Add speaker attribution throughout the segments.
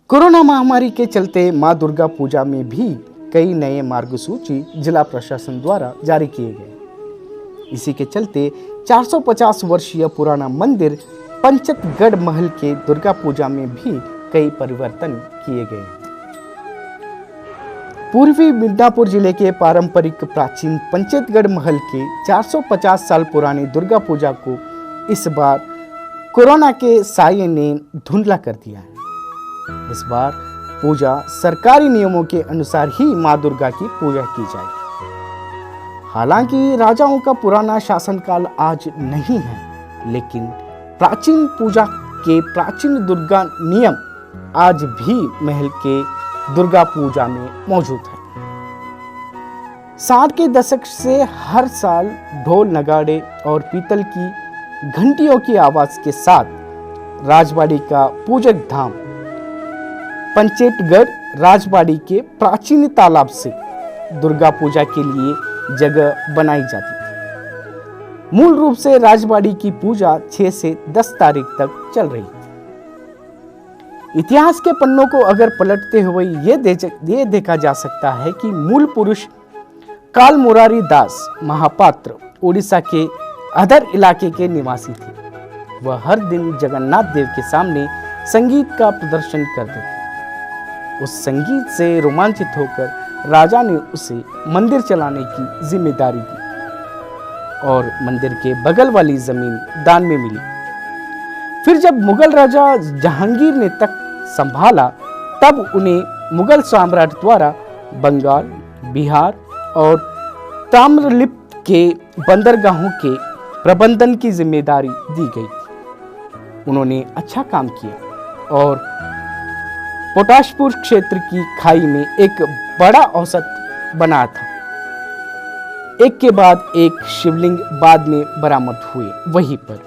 Speaker 1: Corona महामारी के चलते मां दुर्गा पूजा में भी कई नए मार्गसूची जिला प्रशासन द्वारा जारी किए गए। इसी के चलते 450 वर्षीय पुराना मंदिर पंचतगढ़ महल के दुर्गा पूजा में भी कई परिवर्तन किए गए। पूर्वी मिदनापुर जिले के पारंपरिक प्राचीन पंचतगढ़ महल के 450 साल पुरानी दुर्गा पूजा को इस बार कोरोना के साये ने धुंधला कर दिया है। इस बार पूजा सरकारी नियमों के अनुसार ही मां दुर्गा की पूजा की जाएगी। हालांकि राजाओं का पुराना शासनकाल आज नहीं है, लेकिन प्राचीन पूजा के प्राचीन दुर्गा नियम आज भी महल के दुर्गा पूजा में मौजूद है। 60 के दशक से हर साल ढोल नगाड़े और पीतल की घंटियों की आवाज के साथ राजबाड़ी का पूजक धाम पंचतगढ़ राजबाड़ी के प्राचीन तालाब से दुर्गा पूजा के लिए जगह बनाई जाती थी। मूल रूप से राजबाड़ी की पूजा 6 से 10 तारीख तक चल रही थी। इतिहास के पन्नों को अगर पलटते हुए ये देखा जा सकता है कि मूल पुरुष काल मुरारी दास महापात्र उड़ीसा के अधर इलाके के निवासी थे। वह हर दिन जगन्नाथ देव के सामने संगीत का प्रदर्शन करते थे। उस संगीत से रोमांचित होकर राजा ने उसे मंदिर चलाने की जिम्मेदारी दी और मंदिर के बगल वाली जमीन दान में मिली। फिर जब मुगल राजा जहांगीर ने तख्त संभाला, तब उन्हें मुगल सम्राट द्वारा बंगाल, बिहार और ताम्रलिप्त के बंदरगाहों के प्रबंधन की जिम्मेदारी दी गई थी। उन्होंने अच्छा काम किया और पोटाशपुर क्षेत्र की खाई में एक बड़ा औसत बना था। एक के बाद एक शिवलिंग बाद में बरामद हुए। वहीं पर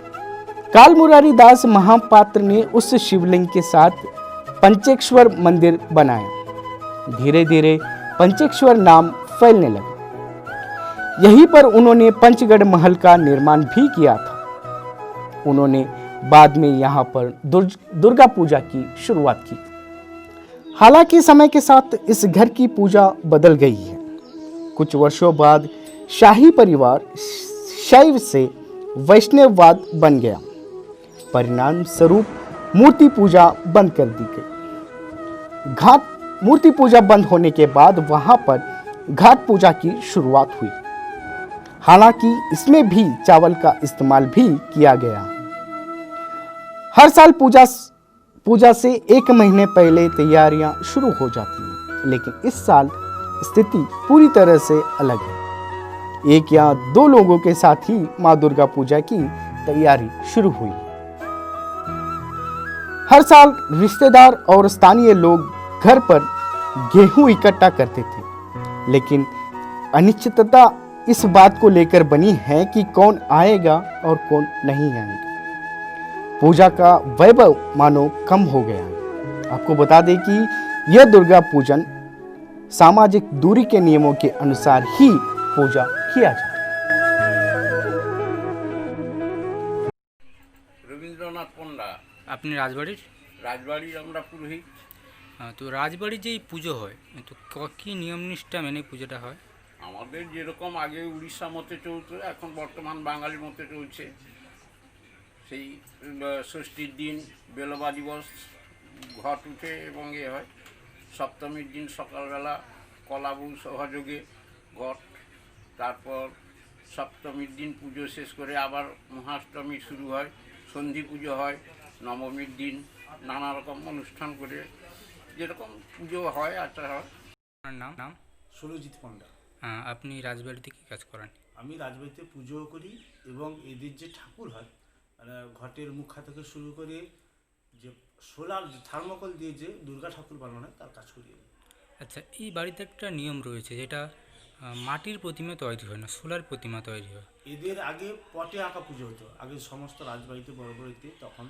Speaker 1: काल मुरारी दास महापात्र ने उस शिवलिंग के साथ पंचेश्वर मंदिर बनाया। धीरे धीरे पंचेश्वर नाम फैलने लगा। यहीं पर उन्होंने पंचगढ़ महल का निर्माण भी किया था। उन्होंने बाद में यहाँ पर दुर्गा पूजा की शुरुआत की। हालांकि समय के साथ इस घर की पूजा बदल गई है। कुछ वर्षों बाद शाही परिवार शैव से वैष्णववाद बन गया। परिणाम स्वरूप मूर्ति पूजा बंद कर दी गई। मूर्ति पूजा बंद होने के बाद वहां पर घाट पूजा की शुरुआत हुई। हालांकि इसमें भी चावल का इस्तेमाल भी किया गया। हर साल पूजा से 1 महीने पहले तैयारियां शुरू हो जाती हैं, लेकिन इस साल स्थिति पूरी तरह से अलग है। 1 या 2 लोगों के साथ ही मां दुर्गा पूजा की तैयारी शुरू हुई। हर साल रिश्तेदार और स्थानीय लोग घर पर गेहूं इकट्ठा करते थे, लेकिन अनिश्चितता इस बात को लेकर बनी है कि कौन आएगा और कौन नहीं आएगा। पूजा का वैभव मानो कम हो गया है। आपको बता दें कि यह दुर्गा पूजन सामाजिक दूरी के नियमों के अनुसार ही पूजा किया जाए।
Speaker 2: রবীন্দ্রনাথ পণ্ডা।
Speaker 3: আপনি রাজবাড়ির
Speaker 2: রাজবাড়ির আমরা পুরোহিত।
Speaker 3: তো রাজবাড়ির যেই পুজো হয়, তো কী নিয়ম নিষ্ঠা মেনে পুজোটা হয়?
Speaker 2: আমাদের যেরকম আগে উড়িষ্যা মতে চলতো, এখন বর্তমান বাঙালির মতে চলছে। সেই ষষ্ঠীর দিন বেলবা দিবস ঘট উঠে এবং এ হয়। সপ্তমীর দিন সকালবেলা কলাবউ সহযোগে ঘট, তারপর সপ্তমীর দিন পুজো শেষ করে আবার মহাষ্টমী শুরু হয়, সন্ধি পুজো হয়। নবমীর দিন নানা রকম অনুষ্ঠান করে যেরকম পুজো হয় আচার হয়।
Speaker 3: আপনার নাম? নাম
Speaker 4: সুরজিৎ পণ্ডা।
Speaker 3: হ্যাঁ, আপনি রাজবাড়িতে কী কাজ করেন?
Speaker 4: আমি রাজবাড়িতে পুজো করি এবং এদের যে ঠাকুর হয়, মানে ঘটের মুখা থেকে শুরু করে যে সোলার থার্মোকল দিয়ে যে দুর্গা ঠাকুর বানানো হয় তার কাজ করি।
Speaker 3: আচ্ছা, এই বাড়িতে একটা নিয়ম রয়েছে, যেটা মাটির প্রতিমা তৈরি হয় না, সোলার প্রতিমা তৈরি হয়।
Speaker 4: এদের আগে পটে আঁকা পুজো হতো। আগে সমস্ত রাজবাড়িতে বড় বড়িতে তখন